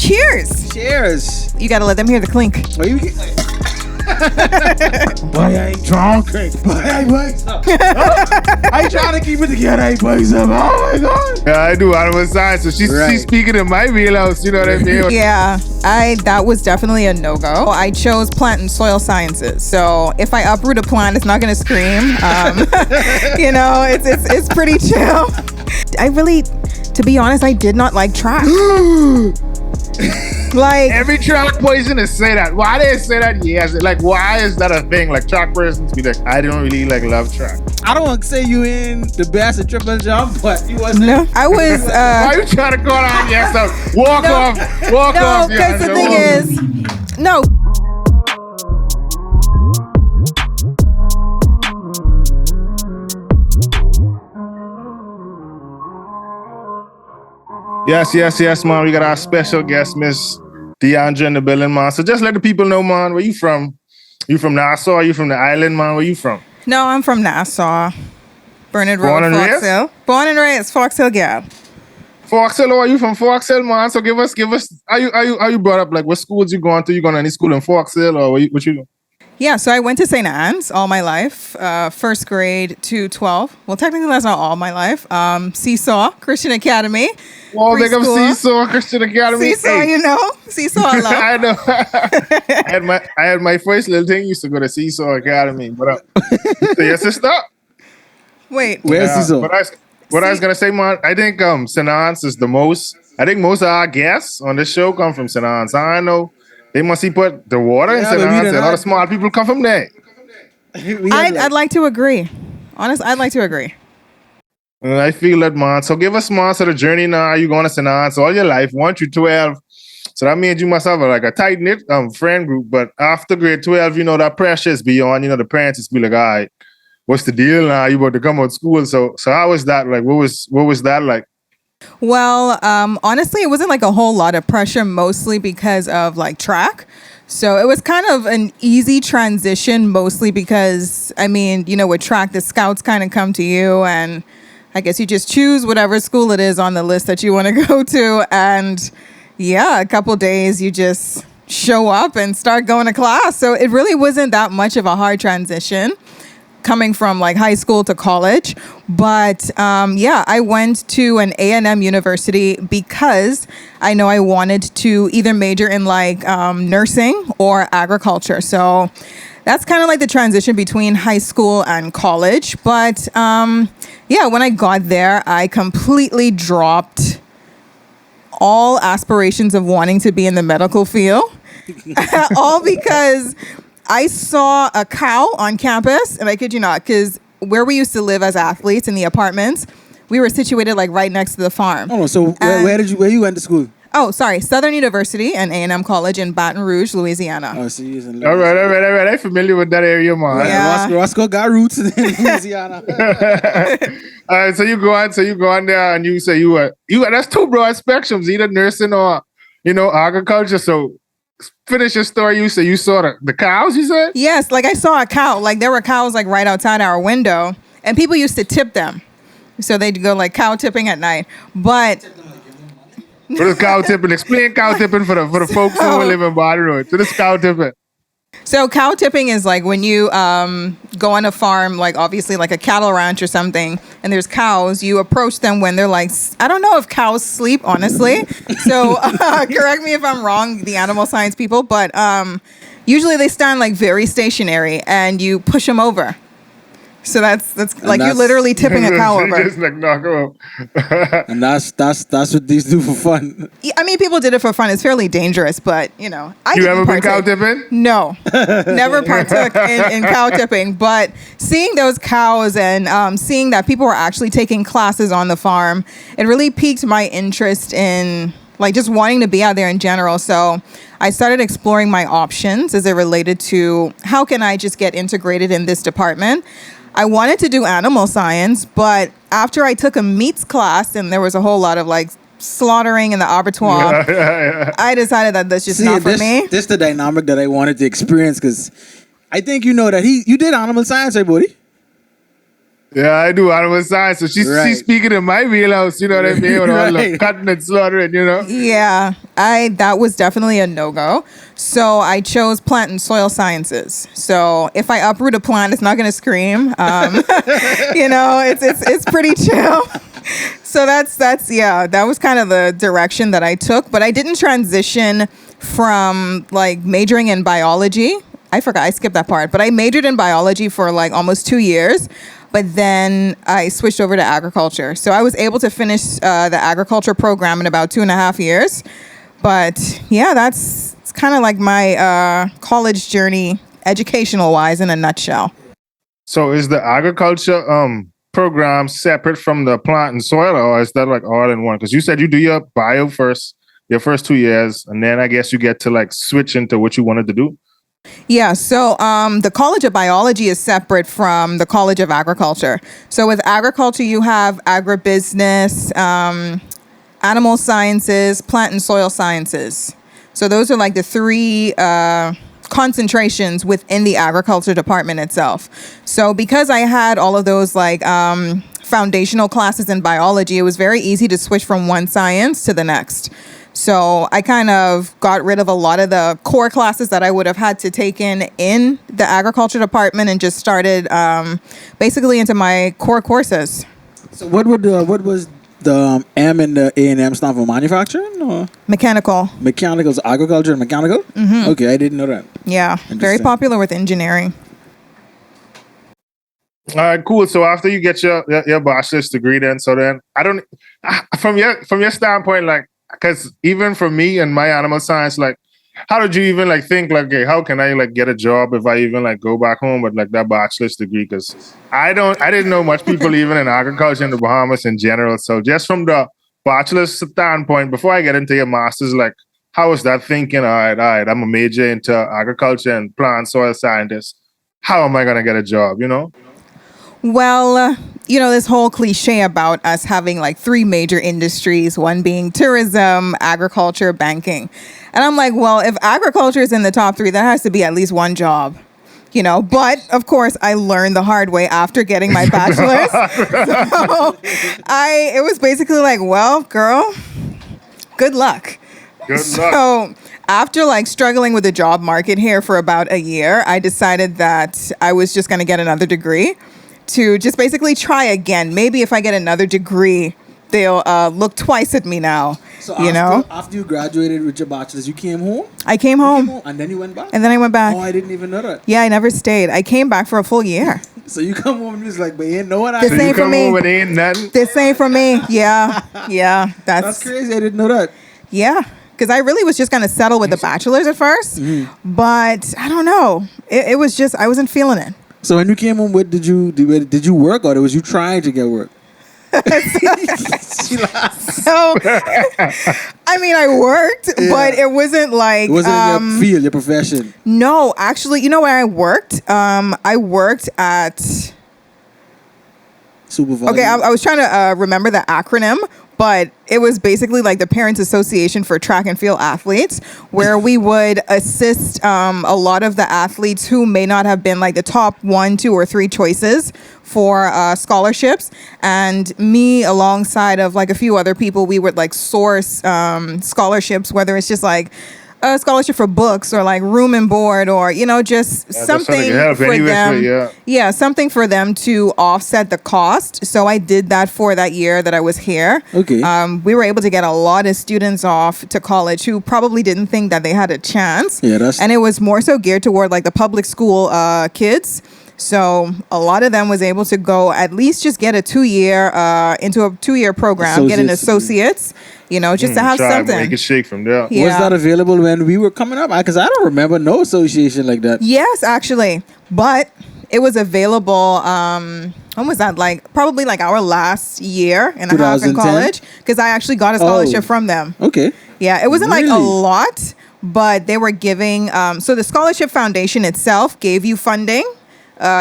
Cheers. Cheers. You gotta let them hear the clink. Boy, I ain't drunk. Boy, I ain't bugs up. I ain't trying to keep it together. I ain't bugs up. Oh my God. Yeah, I do animal science. So she's speaking in my wheelhouse. You know what I mean? Yeah, that was definitely a no-go. I chose plant and soil sciences. So if I uproot a plant, it's not gonna scream. You know, it's pretty chill. I really, to be honest, I did not like track. Like every track poisonous say that. Why they say that? Yes, like why is that a thing? Like track persons be like, I don't really like love track. I don't want to say you in the best at triple jump, but you wasn't. No, I was. Why you trying to call on yourself? Walk off. No, because the thing is, no. Yes, man. We got our special guest, Miss Deandra, in the building, man. So just let the people know, man, where you from? You from Nassau? Are you from the island, man? Where you from? No, I'm from Nassau. Bernard Road, Born and Fox raised? Hill. Born and raised, Fox Hill, yeah. Fox Hill, or are you from Fox Hill, man? So give us. Are you brought up? Like, what schools you going to? You going to any school in Fox Hill, or what you doing? Yeah, so I went to St. Anne's all my life, first grade to 12. Well, technically that's not all my life. Seesaw Christian Academy. Well, big up Seesaw Christian Academy. Seesaw, you know? Seesaw, I love. I know. I had my first little thing used to go to Seesaw Academy. But so your sister? Wait. Where's Seesaw? What I was gonna say, man, I think St. Anne's is the most. I think most of our guests on this show come from St. Anne's. I know they must see put the water in St. Anne's. A lot of smart people come from there. I'd like to agree. Honestly, I'd like to agree. And I feel that, man. So give us, man, so the journey now. You going to St. Anne's all your life, 1 through 12. So that means you must have like a tight knit friend group. But after grade 12, you know that pressure is beyond. You know the parents just be like, all right, what's the deal now? You about to come out of school. So how was that like? What was that like? Well, honestly, it wasn't like a whole lot of pressure, mostly because of like track. So it was kind of an easy transition, mostly because, I mean, you know, with track, the scouts kind of come to you, and I guess you just choose whatever school it is on the list that you want to go to. And yeah, a couple days you just show up and start going to class. So it really wasn't that much of a hard transition coming from like high school to college. But yeah, I went to an A&M university because I know I wanted to either major in like nursing or agriculture. So that's kind of like the transition between high school and college. But yeah, when I got there, I completely dropped all aspirations of wanting to be in the medical field. All because I saw a cow on campus, and I kid you not, because where we used to live as athletes in the apartments, we were situated like right next to the farm. Oh, so where you went to school? Oh, sorry, Southern University and A&M College in Baton Rouge, Louisiana. Oh, so you're in All right. I'm familiar with that area, man. Yeah. Roscoe got roots in Louisiana. All right, so you go on there, and you say you were that's two broad spectrums, either nursing or agriculture. So finish your story. You say you saw the cows. You said Yes, like I saw a cow. Like there were cows like right outside our window, and people used to tip them, so they'd go like cow tipping at night. But what is cow tipping? Explain cow tipping for the folks who live in Bodie Road. So this cow tipping. So cow tipping is like when you go on a farm, like obviously like a cattle ranch or something, and there's cows, you approach them when they're like, I don't know if cows sleep, honestly. So correct me if I'm wrong, the animal science people, but usually they stand like very stationary and you push them over. So that's like you're literally tipping a cow over. Just like knock them up. And that's what these do for fun. I mean, people did it for fun. It's fairly dangerous, but I You didn't ever been partake. cow tipping? No, never partook in cow tipping. But seeing those cows and seeing that people were actually taking classes on the farm, it really piqued my interest in like just wanting to be out there in general. So I started exploring my options as it related to how can I just get integrated in this department. I wanted to do animal science, but after I took a meats class and there was a whole lot of like slaughtering in the abattoir, I decided that that's just not for me. This is the dynamic that I wanted to experience because I think you know that you did animal science, right, Bodie? Yeah, I do animal science. So she's speaking in my wheelhouse, you know what I mean? With all the cutting and slaughtering, you know? Yeah, that was definitely a no-go. So I chose plant and soil sciences. So if I uproot a plant, it's not going to scream. You know, it's pretty chill. So that was kind of the direction that I took. But I didn't transition from like majoring in biology. I forgot, I skipped that part. But I majored in biology for like almost 2 years. But then I switched over to agriculture. So I was able to finish the agriculture program in about 2.5 years. But yeah, it's kind of like my college journey, educational wise, in a nutshell. So is the agriculture program separate from the plant and soil, or is that like all in one? Because you said you do your bio first, your first 2 years, and then I guess you get to like switch into what you wanted to do. Yeah, so the College of Biology is separate from the College of Agriculture. So with agriculture, you have agribusiness, animal sciences, plant and soil sciences. So those are like the three concentrations within the agriculture department itself. So because I had all of those like foundational classes in biology, it was very easy to switch from one science to the next. So I kind of got rid of a lot of the core classes that I would have had to take in the agriculture department and just started basically into my core courses. So what was the M and the A and M stand for? Manufacturing or mechanical? Mechanical is agriculture and mechanical. Mm-hmm. Okay, I didn't know that. Yeah, very popular with engineering. All right, cool. So after you get your bachelor's degree, then from your standpoint, like. Because even for me and my animal science, like, how did you even like think like, okay, how can I like get a job if I even like go back home with like that bachelor's degree? Because I didn't know much people even in agriculture in the Bahamas in general. So just from the bachelor's standpoint, before I get into your master's, like, how was that thinking? All right, I'm a major into agriculture and plant soil scientist. How am I gonna get a job? You know? Well, you know, this whole cliche about us having like three major industries, one being tourism, agriculture, banking. And I'm like, well, if agriculture is in the top three, that has to be at least one job, you know. But of course, I learned the hard way after getting my bachelor's. So it was basically like, well, girl, good luck. So after like struggling with the job market here for about a year, I decided that I was just going to get another degree to just basically try again. Maybe if I get another degree, they'll look twice at me now. So after you graduated with your bachelor's, you came home? I came home. And then you went back? And then I went back. Oh, I didn't even know that. Yeah, I never stayed. I came back for a full year. So you come home and you was like, but ain't no one. This ain't for me. Ain't nothing. This ain't for me. Yeah. That's crazy. I didn't know that. Yeah. Because I really was just going to settle with the bachelor's at first. Mm-hmm. But I don't know. It was just, I wasn't feeling it. So when you came home, what did you work, or was you trying to get work? So, I mean, I worked, but it wasn't like... It wasn't in your field, your profession? No, actually, you know where I worked? I worked at... Supervisor. Okay, I was trying to remember the acronym, but it was basically like the Parents Association for Track and Field Athletes, where we would assist a lot of the athletes who may not have been like the top 1, 2, or 3 choices for scholarships. And me, alongside of like a few other people, we would like source scholarships, whether it's just like a scholarship for books or like room and board, or, you know, just something for them. Yeah, something for them to offset the cost. So I did that for that year that I was here. Okay. We were able to get a lot of students off to college who probably didn't think that they had a chance. Yeah, and it was more so geared toward like the public school kids. So a lot of them was able to go at least just get a 2-year into a 2-year program, get an associate's, you know, just to have something. Make it shake from there. Yeah. Was that available when we were coming up? Because I don't remember no association like that. Yes, actually. But it was available, when was that? Like probably like our last year and a half in college, because I actually got a scholarship from them. Okay. Yeah, it wasn't like a lot, but they were giving, so the Scholarship Foundation itself gave you funding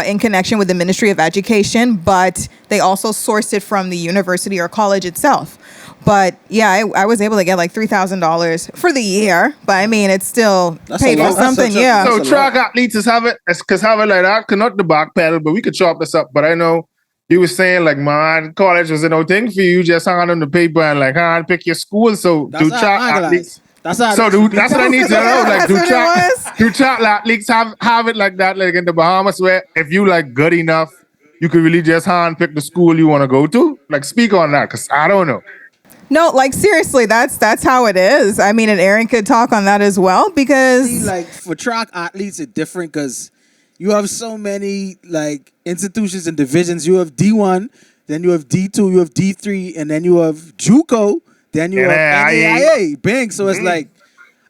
in connection with the Ministry of Education, but they also sourced it from the university or college itself. But yeah, I was able to get like $3,000 for the year. But I mean, it's still paid for something. So track athletes have it like that. Not the back pedal, but we could chop this up. But I know You were saying like, man, college was no thing for you. You just hung on the paper and like, pick your school. So That's do how track I athletes. That's how. So that's what I need to know. Like, That's what it was. do track athletes have it like that, like in the Bahamas, where if you like good enough, you could really just hand pick the school you want to go to? Like, speak on that, because I don't know. No, like seriously, that's how it is. I mean, and Aaron could talk on that as well because See, like for track athletes, it's different because you have so many like institutions and divisions. You have D1, then you have D2, you have D3, and then you have JUCO, then you have NAIA. Bang. So it's like,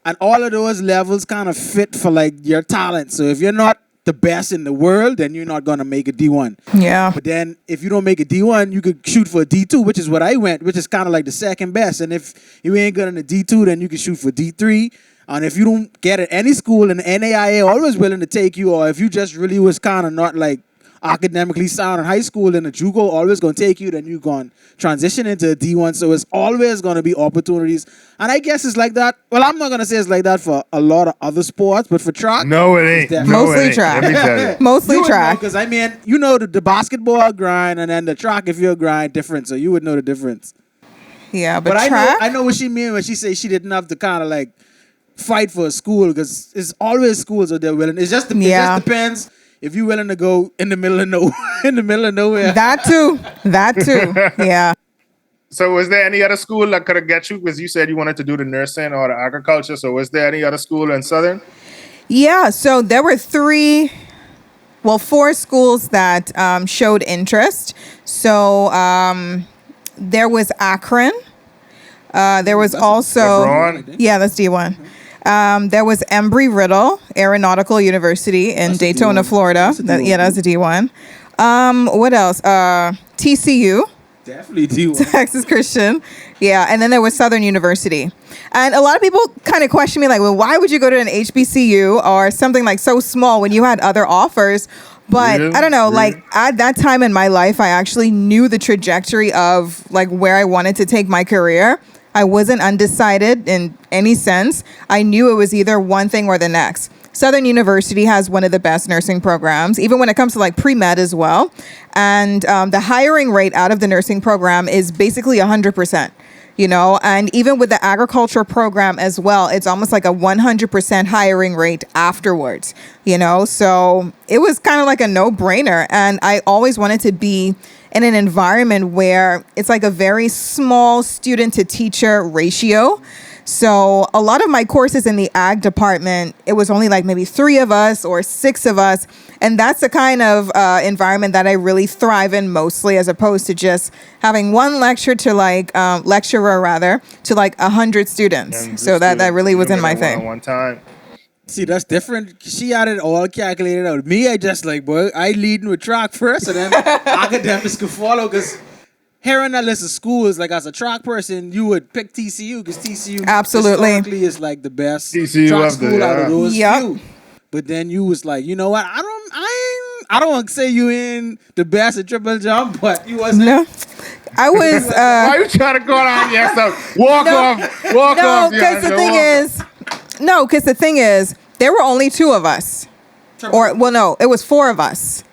and all of those levels kind of fit for like your talent. So if you're not the best in the world, then you're not gonna make a D1. yeah. But then if you don't make a D1, you could shoot for a D2, which is what I went, which is kind of like the second best. And if you ain't good in a D2, then you can shoot for D3. And if you don't get at any school, and the NAIA always willing to take you, or if you just really was kind of not like academically sound in high school, then the JUCO always going to take you, then you're going to transition into a D1. So it's always going to be opportunities. And I guess it's like that. Well, I'm not going to say it's like that for a lot of other sports, but for track. No, it ain't. definitely- No, Mostly it ain't. track. Let me tell you. Mostly track. Because, I mean, you know the basketball grind and then the track, if you're grind, different. So you would know the difference. Yeah, but But track. I know what she mean when she say she didn't have to kind of like fight for a school, because it's always schools that they're willing. It just depends if you're willing to go in the middle of nowhere. That too. Yeah. So was there any other school that could have got you? Because you said you wanted to do the nursing or the agriculture. So was there any other school in Southern? Yeah, so there were four schools that showed interest. So there was Akron. There was also, LeBron? yeah, that's D1. There was Embry-Riddle Aeronautical University in That's a Daytona, D1. Florida. That's a D1. That's a D1. What else? TCU. Definitely D1. Texas Christian. Yeah. And then there was Southern University. And a lot of people kind of question me like, well, why would you go to an HBCU or something like so small when you had other offers? But Really? I don't know, Really? like at that time in my life, I actually knew the trajectory of like where I wanted to take my career. I wasn't undecided in any sense. I knew it was either one thing or the next. Southern University has one of the best nursing programs, even when it comes to like pre-med as well. And the hiring rate out of the nursing program is basically 100%, you know, and even with the agriculture program as well, it's almost like a 100% hiring rate afterwards, you know, so it was kind of like a no-brainer. And I always wanted to be in an environment where it's like a very small student to teacher ratio. So a lot of my courses in the ag department, it was only like maybe 3 of us or 6 of us. And that's the kind of environment that I really thrive in mostly, as opposed to just having one lecturer to like 100 students. And So that really wasn't my thing. One time. See, that's different. She had it all calculated out. Me, I just like, boy, I leading with track first, and then academics could follow. Because here on that list of schools, like as a track person, you would pick TCU because TCU Absolutely. historically is like the best TCU track of the- school out of yeah. those Yep. few. But then you was like, you know what? I don't want to say you in the best at triple jump, but you wasn't. No, I was. Why you trying to go on yourself? Walk off. No, because the thing is, there were only 2 of us. Or, well, no, it was 4 of us.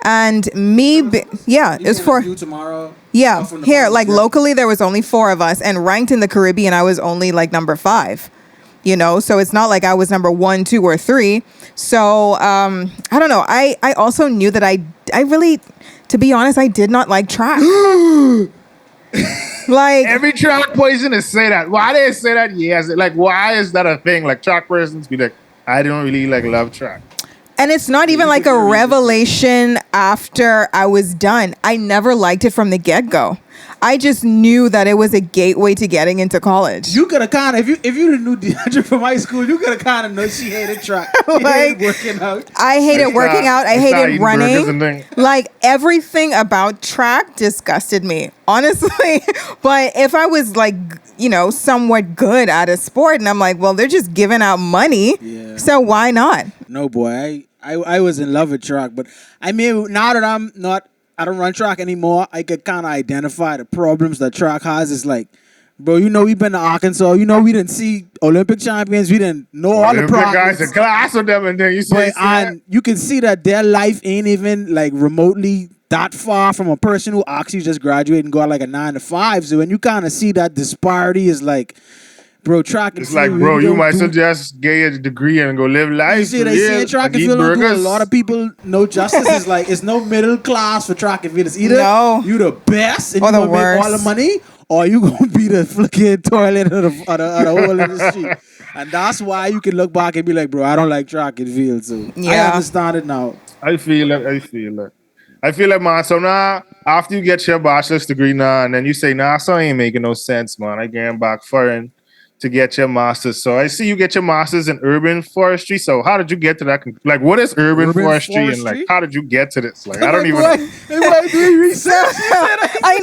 And me, it was 4. You tomorrow. Yeah, from the here, Bahamas, like yeah. locally, there was only 4 of us. And ranked in the Caribbean, I was only like number 5. You know, so it's not like I was number 1, 2, or 3. So, I don't know. I also knew that I really, to be honest, I did not like track. Like Every track person is say that. Why they say that? Yes. Like, why is that a thing? Like, track persons be like, I don't really like love track. and it's not even like a revelation after I was done. I never liked it from the get-go. I just knew that it was a gateway to getting into college. You could have kind of, if you knew Deandra from high school, you could have kind of known she hated track. She Like, hated working out. I hated Like, working out. I it's not hated eating burgers and running. things. Like everything about track disgusted me, honestly. But if I was like, you know, somewhat good at a sport, and I'm like, well, they're just giving out money, Yeah. so why not? No, boy, I was in love with track, but I mean, now that I don't run track anymore, I could kind of identify the problems that track has. It's like, bro, you know, we've been to Arkansas, you know, we didn't see Olympic champions, we didn't know all the Them big guys problems. in class with them, and then you say, But, and you can see that their life ain't even like remotely that far from a person who actually just graduated and got like a 9 to 5. So when you kind of see that disparity is like, bro, track and It's field. like, bro, really you don't might as do- well just get a degree and go live life. You see, for they say real, track and eat field don't do a burgers. lot of people no justice. It's like it's no middle class for track and field. It's either No. you the best and Or you the gonna make all the worst. money, or you gonna be the flicking toilet of the whole industry. And that's why you can look back and be like, bro, I don't like track and field. So I Yeah. understand it now. I feel it. I feel like, man. So now, after you get your bachelor's degree now, and then you say, nah, so ain't making no sense, man. I getting back foreign to get your master's. So I see you get your master's in urban forestry. So how did you get to that? Like, what is urban forestry, and like, how did you get to this? Like, I don't even know. Boy, doing research. I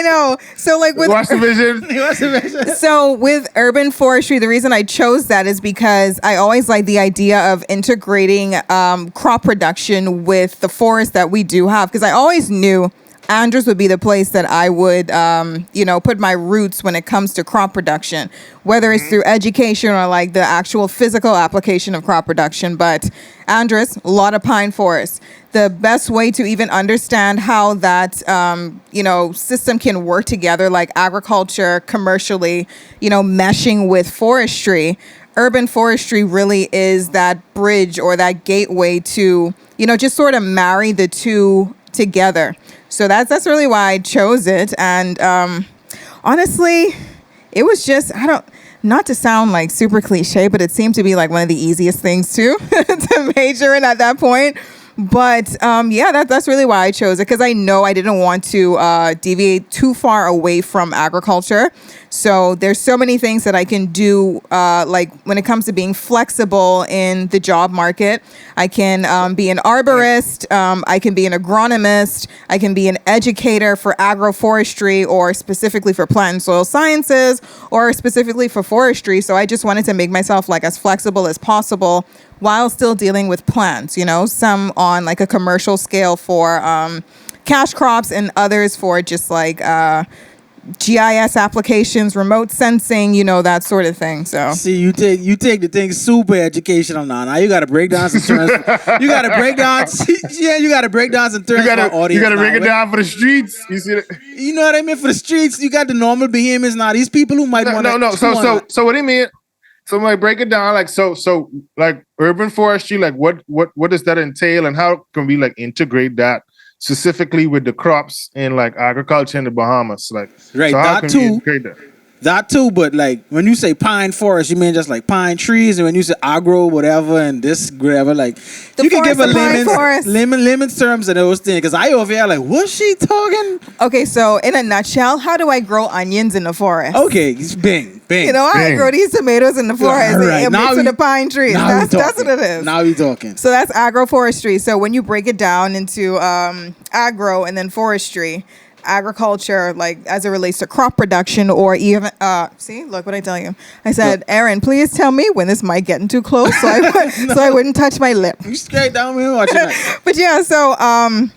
know. So like with What's the vision? What's the vision? So with urban forestry, the reason I chose that is because I always like the idea of integrating crop production with the forest that we do have. Because I always knew Andros would be the place that I would, put my roots when it comes to crop production, whether it's through education or like the actual physical application of crop production. But Andros, a lot of pine forests. The best way to even understand how that, system can work together, like agriculture, commercially, meshing with forestry. Urban forestry really is that bridge or that gateway to, just sort of marry the two together. So that's really why I chose it. And honestly, it was just, not to sound like super cliche, but it seemed to be like one of the easiest things too to major in at that point. But that's really why I chose it, because I know I didn't want to deviate too far away from agriculture. So there's so many things that I can do, like when it comes to being flexible in the job market. I can be an arborist, I can be an agronomist, I can be an educator for agroforestry, or specifically for plant and soil sciences, or specifically for forestry. So I just wanted to make myself like as flexible as possible while still dealing with plants, some on like a commercial scale for cash crops, and others for just like GIS applications, remote sensing, that sort of thing. So see, you take the thing super educational now. Now you got to break down some terms. You got to break down. Yeah, you got to break down some terms for our audience. You got to now, break it right? down for the streets. You see that? You know what I mean? For the streets, you got the normal behemoths now. These people who might want to. No. So what do you mean? So like break it down, like so like urban forestry, like what does that entail, and how can we like integrate that specifically with the crops in like agriculture in the Bahamas? Like, right, so how that can too. we integrate that? That too, but like when you say pine forest, you mean just like pine trees, and when you say agro, whatever, and this, whatever, like you can give a layman's terms of those things. Because I over here like, what's she talking? okay, so in a nutshell, how do I grow onions in the forest? Okay, it's bing. I grow these tomatoes in the forest and mix with the pine trees. That's what it is. Now you're talking. So that's agroforestry. So when you break it down into agro and then forestry, agriculture, like as it relates to crop production, or even see, look what I tell you. I said, Aaron, please tell me when this might get too close, so I wouldn't touch my lip. You straight down here watching that. But yeah, so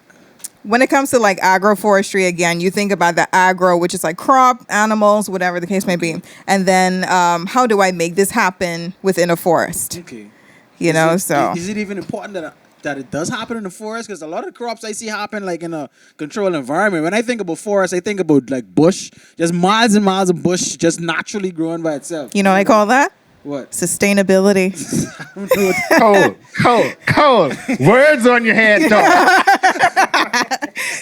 when it comes to like agroforestry, again, you think about the agro, which is like crop, animals, whatever the case may be, and then how do I make this happen within a forest? Okay. Is it even important that it does happen in the forest? Because a lot of crops I see happen like in a controlled environment. When I think about forest, I think about like bush, just miles and miles of bush just naturally growing by itself. I call that what? Sustainability. Cold. Words on your head, dog.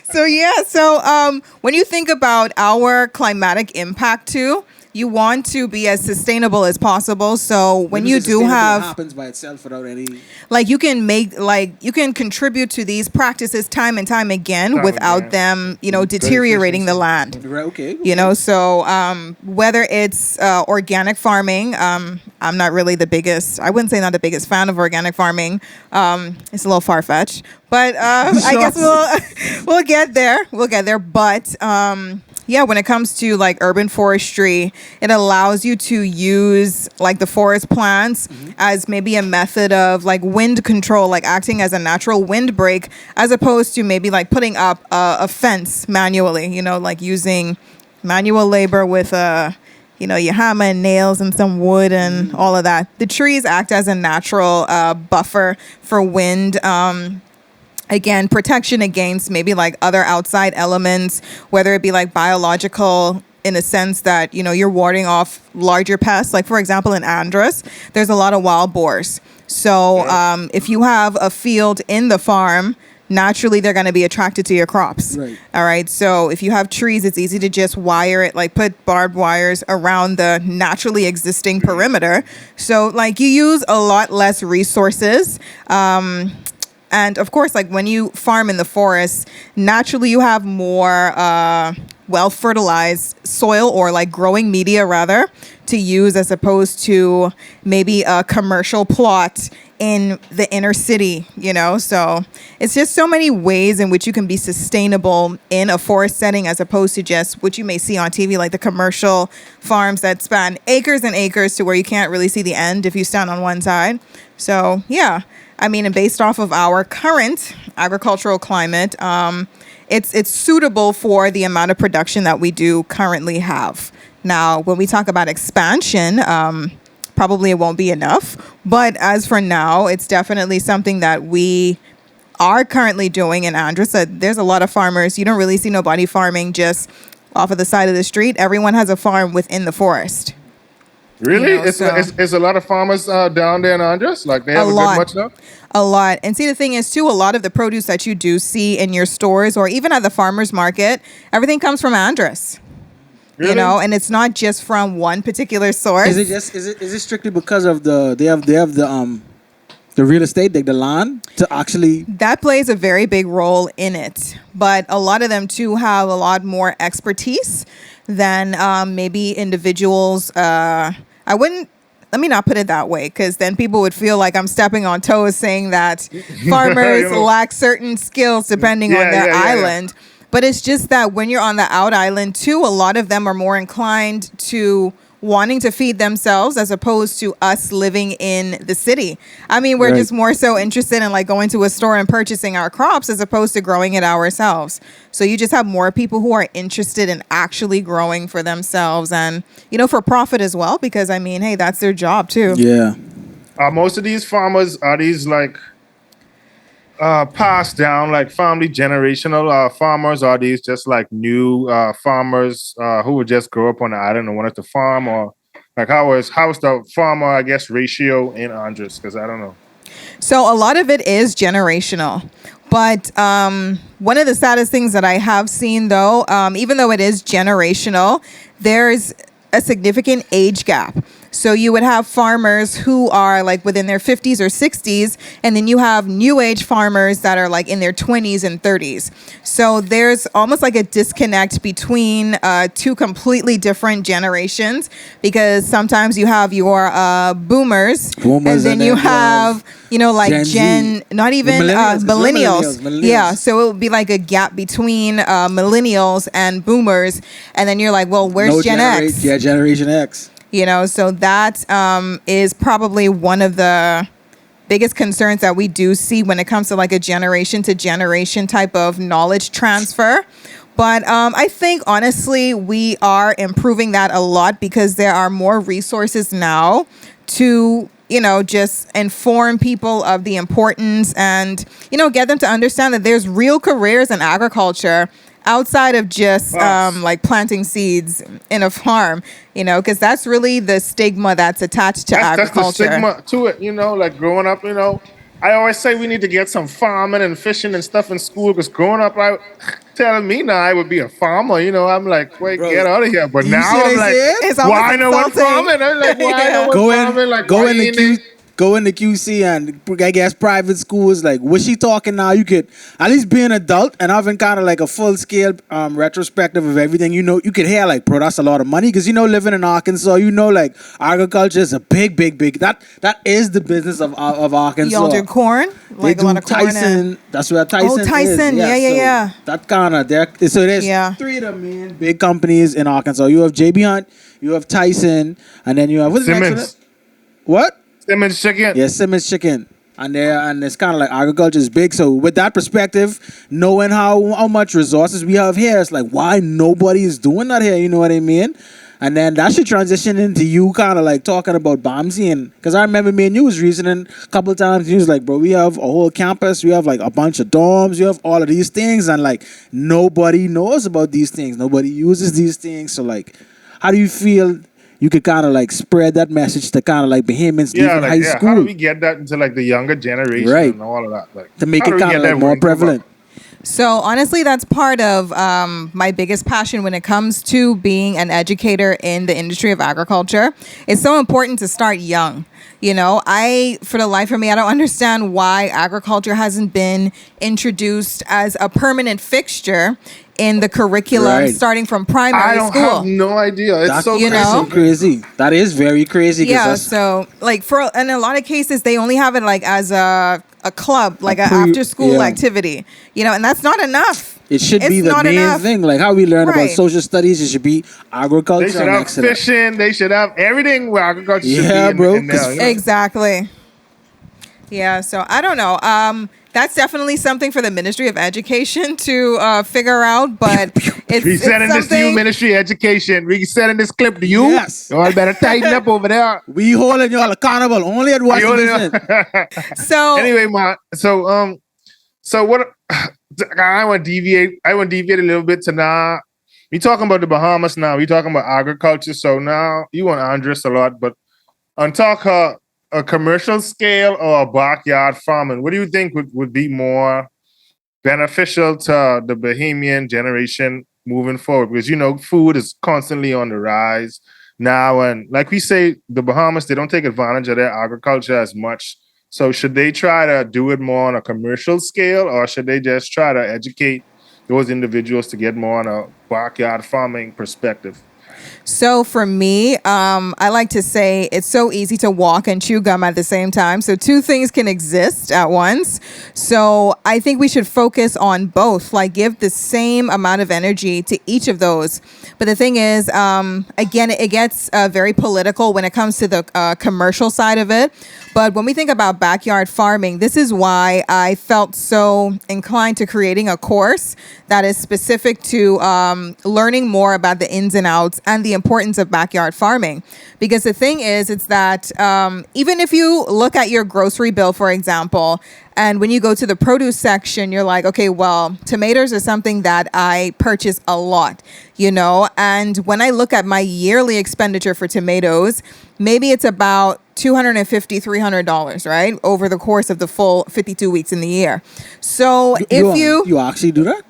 So when you think about our climatic impact too, you want to be as sustainable as possible. So when you do have, happens by itself without any, like you can contribute to these practices time and time again without them, deteriorating the land. Right, okay. So whether it's organic farming, I'm not really I wouldn't say not the biggest fan of organic farming. It's a little far-fetched, but I guess we'll get there. But when it comes to like urban forestry, it allows you to use like the forest plants as maybe a method of like wind control, like acting as a natural windbreak, as opposed to maybe like putting up a fence manually, like using manual labor with your hammer and nails and some wood and all of that. The trees act as a natural buffer for wind. again, protection against maybe like other outside elements, whether it be like biological in a sense that, you're warding off larger pests. Like, for example, in Andros, there's a lot of wild boars. So if you have a field in the farm, naturally they're going to be attracted to your crops. Right. All right. So if you have trees, it's easy to just wire it, like put barbed wires around the naturally existing perimeter. So like you use a lot less resources. And of course, like when you farm in the forest, naturally you have more well-fertilized soil, or like growing media rather, to use, as opposed to maybe a commercial plot in the inner city, So it's just so many ways in which you can be sustainable in a forest setting, as opposed to just what you may see on TV, like the commercial farms that span acres and acres to where you can't really see the end if you stand on one side. So yeah, I mean, and based off of our current agricultural climate, it's suitable for the amount of production that we do currently have. Now, when we talk about expansion, probably it won't be enough. But as for now, it's definitely something that we are currently doing in Andros. There's a lot of farmers. You don't really see nobody farming just off of the side of the street. Everyone has a farm within the forest. Really? It's a lot of farmers down there in Andros? Like they have a good much now? A lot. And see, the thing is, too, a lot of the produce that you do see in your stores or even at the farmer's market, everything comes from Andros. Really? And it's not just from one particular source. Is it strictly because of they have the real estate, like the land to actually... That plays a very big role in it. But a lot of them, too, have a lot more expertise than maybe individuals. Let me not put it that way, because then people would feel like I'm stepping on toes saying that farmers lack certain skills depending on their island. But it's just that when you're on the out island, too, a lot of them are more inclined to wanting to feed themselves as opposed to us living in the city. I mean, we're just more so interested in like going to a store and purchasing our crops as opposed to growing it ourselves. So you just have more people who are interested in actually growing for themselves and, for profit as well, because I mean, hey, that's their job too. Yeah. Most of these farmers, are these like passed down, like family generational farmers? Or are these just like new farmers who would just grow up on the island and wanted to farm? Or like how's the farmer, I guess, ratio in Andros? Because I don't know. So a lot of it is generational. But one of the saddest things that I have seen, though, even though it is generational, there's a significant age gap. So you would have farmers who are like within their 50s or 60s, and then you have new age farmers that are like in their 20s and 30s. So there's almost like a disconnect between two completely different generations, because sometimes you have your boomers, and then you have, like not even millennials. Yeah, so it would be like a gap between millennials and boomers, and then you're like, well, where's Gen X? Yeah, Generation X. So that is probably one of the biggest concerns that we do see when it comes to like a generation to generation type of knowledge transfer. But I think, honestly, we are improving that a lot, because there are more resources now to, just inform people of the importance and, get them to understand that there's real careers in agriculture outside of just like planting seeds in a farm, because that's really the stigma that's attached to agriculture. That's the stigma to it, like growing up, I always say we need to get some farming and fishing and stuff in school, because growing up, telling me now I would be a farmer, I'm like, wait, get out of here. But now I'm like, why no one farming? I'm like, why no one farming? Like, go into QC and I guess private schools, like what she talking now, you could at least be an adult and having kind of like a full scale retrospective of everything. You could hear like, bro, that's a lot of money, because living in Arkansas, like agriculture is a big that is the business of Arkansas. Y'all do corn? Like they do Tyson. That's where Tyson is. Oh, Tyson. Yeah. That kind of there. So there's three of the main big companies in Arkansas. You have JB Hunt, you have Tyson, and then you have what's the next one? What? Simmons Chicken. Yeah, Simmons Chicken. And it's kind of like agriculture is big. So with that perspective, knowing how much resources we have here, it's like, why nobody is doing that here? You know what I mean? And then that should transition into you kind of like talking about Bamsi. And because I remember me and you was reasoning a couple of times. You was like, bro, we have a whole campus. We have like a bunch of dorms. You have all of these things. And like nobody knows about these things. Nobody uses these things. So like, how do you feel you could kind of like spread that message to kind of like Bahamians leaving high school? How do we get that into like the younger generation and all of that? Like, to make it kind of like more prevalent. So honestly, that's part of my biggest passion when it comes to being an educator in the industry of agriculture. It's so important to start young. You know, for the life of me, I don't understand why agriculture hasn't been introduced as a permanent fixture in the curriculum starting from primary school. I have no idea. It's so crazy. That is very crazy. Yeah, so like in a lot of cases, they only have it like as a club, like an after school activity, you know, and that's not enough. It should be the main thing. Like how we learn about social studies, it should be agriculture. They should have fishing. They should have everything where agriculture should be. Yeah, bro. Exactly. Yeah, so I don't know. That's definitely something for the Ministry of Education to figure out, but it's sending this to you, Ministry of Education. We sending this clip to you. Yes. Y'all better tighten up over there. We holding y'all accountable only at Washington. So anyway, so what? I want to deviate. I want to deviate a little bit to now. We talking about the Bahamas now. We talking about agriculture. So now you want Andros a lot, but on talk a commercial scale or a backyard farming, what do you think would be more beneficial to the Bahamian generation moving forward? Because, you know, food is constantly on the rise now. And like we say, the Bahamas, they don't take advantage of their agriculture as much. So should they try to do it more on a commercial scale, or should they just try to educate those individuals to get more on a backyard farming perspective? So for me, I like to say it's so easy to walk and chew gum at the same time. So two things can exist at once. So I think we should focus on both, like give the same amount of energy to each of those. But the thing is, again, it gets very political when it comes to the commercial side of it. But when we think about backyard farming, this is why I felt so inclined to creating a course that is specific to learning more about the ins and outs and the importance of backyard farming. Because the thing is, it's that even if you look at your grocery bill, for example, and when you go to the produce section, you're like, okay, well, tomatoes are something that I purchase a lot, you know? And when I look at my yearly expenditure for tomatoes, maybe it's about $250, $300, right? Over the course of the full 52 weeks in the year. So you actually do that?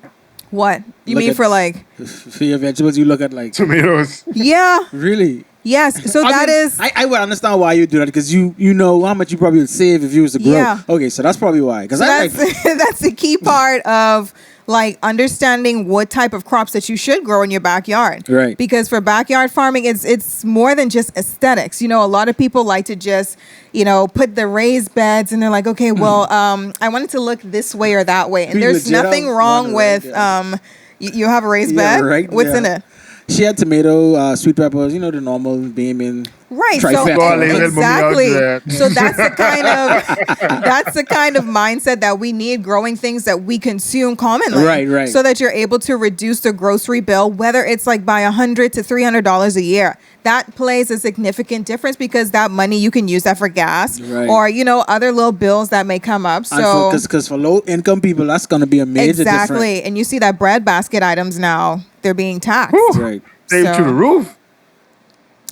What? You mean for like... For your vegetables, you look at like... Tomatoes. Yeah. Really? Yes. So I would understand why you do that, because you know how much you probably would save if you was to grow. Yeah. Okay, so that's probably why. Because that's the key part of like understanding what type of crops that you should grow in your backyard. Right. Because for backyard farming, it's more than just aesthetics. You know, a lot of people like to just, you know, put the raised beds and they're like, okay, well, I want it to look this way or that way. And there's nothing wrong with you have a raised bed. Right? What's in it? She had tomato, sweet peppers, you know, the normal Bahamian. Right. So exactly. So that's the kind of mindset that we need growing things that we consume commonly. Right. So that you're able to reduce the grocery bill, whether it's like by $100 to $300 a year. That plays a significant difference because that money you can use that for gas or, you know, other little bills that may come up. So because for low income people, that's going to be a major difference. Exactly. And you see that bread basket items now, they're being taxed. Right. Save to the roof.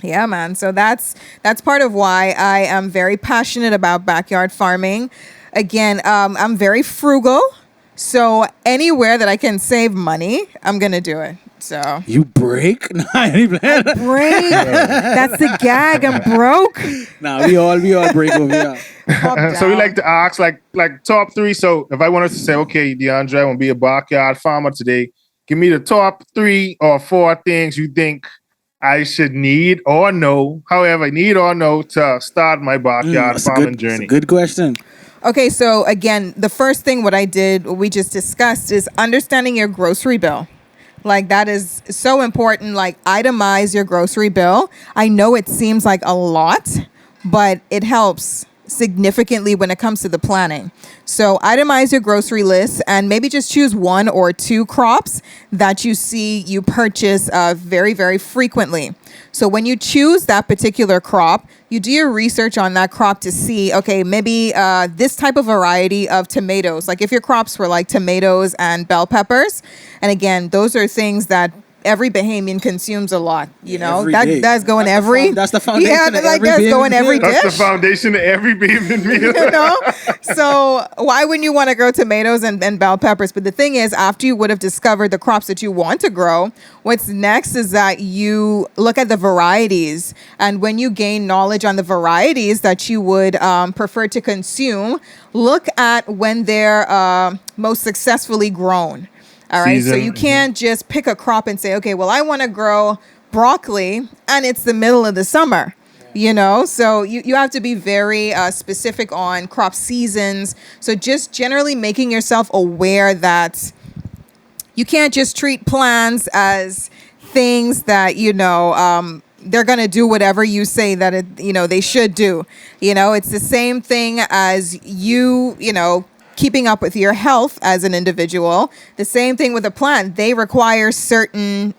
Yeah, man. So that's part of why I am very passionate about backyard farming. Again, I'm very frugal. So anywhere that I can save money, I'm going to do it. So you break? Nah, I ain't break. That's the gag. I'm broke. Nah, we all break over here. So we like to ask like top 3. So if I wanted to say, okay, Deandra, I want to be a backyard farmer today, give me the top 3 or 4 things you think I should need or know, however, need or know to start my backyard farming journey. That's a good question. Okay, so again, the first thing what we just discussed is understanding your grocery bill. Like that is so important. Like itemize your grocery bill. I know it seems like a lot, but it helps. significantly when it comes to the planning. So itemize your grocery list and maybe just choose 1 or 2 crops that you see you purchase very, very frequently. So when you choose that particular crop, you do your research on that crop to see, okay, maybe this type of variety of tomatoes, like if your crops were like tomatoes and bell peppers, and again, those are things that every Bahamian consumes a lot, you know. Every day. That's going every. That's the foundation. Yeah, of like every that's Bahamian going every meal. dish. That's the foundation of every Bahamian meal. You know, so why wouldn't you want to grow tomatoes and bell peppers? But the thing is, after you would have discovered the crops that you want to grow, what's next is that you look at the varieties, and when you gain knowledge on the varieties that you would prefer to consume, look at when they're most successfully grown. All right. So you can't just pick a crop and say, okay, well, I want to grow broccoli and it's the middle of the summer, you know, so you have to be very specific on crop seasons. So just generally making yourself aware that you can't just treat plants as things that, you know, they're going to do whatever you say that, they should do. You know, it's the same thing as you know, keeping up with your health as an individual. The same thing with a plant. They require certain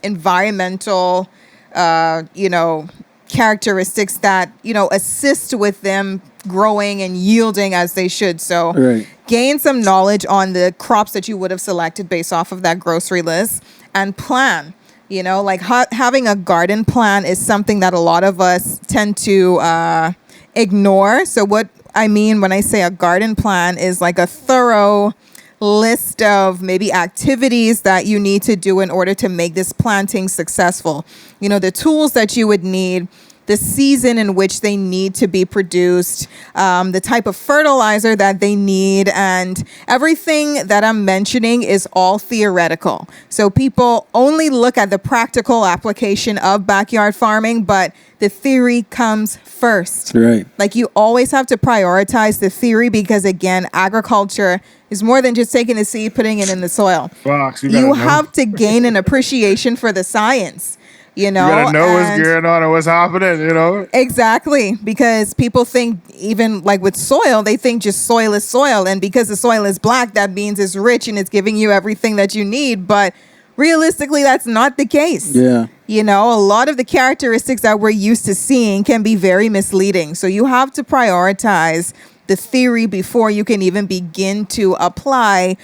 environmental, characteristics that, assist with them growing and yielding as they should. So gain some knowledge on the crops that you would have selected based off of that grocery list and plan. You know, like having a garden plan is something that a lot of us tend to ignore. So what I mean when I say a garden plan is like a thorough list of maybe activities that you need to do in order to make this planting successful. You know, the tools that you would need, the season in which they need to be produced, the type of fertilizer that they need, and everything that I'm mentioning is all theoretical. So people only look at the practical application of backyard farming, but the theory comes first. Right. Like you always have to prioritize the theory because, again, agriculture is more than just taking the seed, putting it in the soil. Fox, You have to gain an appreciation for the science. You gotta know what's going on and what's happening, you know? Exactly, because people think, even like with soil, they think just soil is soil. And because the soil is black, that means it's rich and it's giving you everything that you need. But realistically, that's not the case. Yeah. You know, a lot of the characteristics that we're used to seeing can be very misleading. So you have to prioritize the theory before you can even begin to apply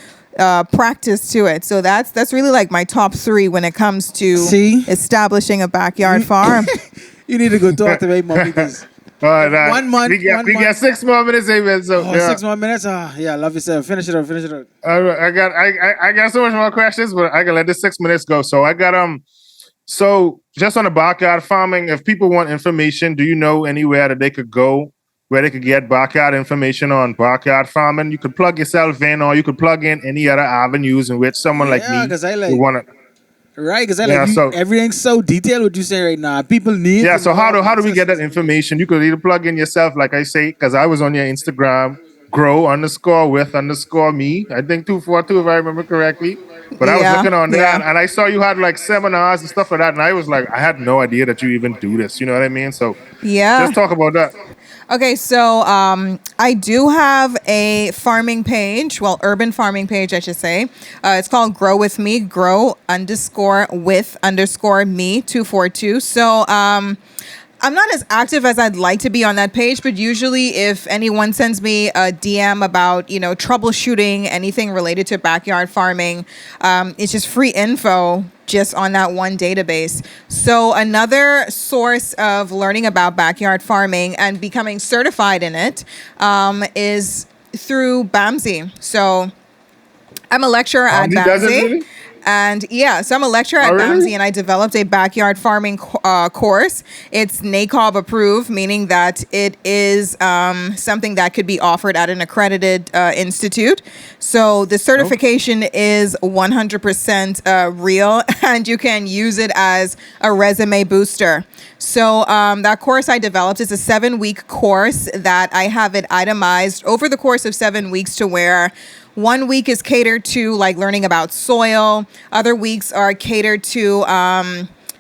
practice to it. So that's really like my top 3 when it comes to establishing a backyard farm. You need to go talk to my mom because All right, 1 month. We got 6 more minutes, amen. So, 6 more minutes. Yeah, love yourself. Finish it up. I got so much more questions, but I can let this 6 minutes go. So I got so just on the backyard farming, if people want information, do you know anywhere that they could go where they could get backyard information on backyard farming? You could plug yourself in, or you could plug in any other avenues in which someone like me would want to. Right, because everything's so detailed. What you say right now, people need. Yeah. So how do we get that information? You could either plug in yourself, like I say, because I was on your Instagram, grow_with_me. I think 242 if I remember correctly. But I was looking on there, and I saw you had like seminars and stuff like that, and I was like, I had no idea that you even do this. You know what I mean? So let's talk about that. Okay, so I do have a farming page, urban farming page, I should say. It's called Grow With Me, grow_with_me 242. So I'm not as active as I'd like to be on that page, but usually if anyone sends me a DM about, troubleshooting anything related to backyard farming, it's just free info just on that one database. So another source of learning about backyard farming and becoming certified in it is through Bamsi. So I'm a lecturer at Bamsi. And so I'm a lecturer at Bamsi, and I developed a backyard farming course. It's NACOB approved, meaning that it is something that could be offered at an accredited institute. So the certification is 100% real, and you can use it as a resume booster. So that course I developed is a 7-week course that I have it itemized over the course of 7 weeks to where 1 week is catered to like learning about soil. Other weeks are catered to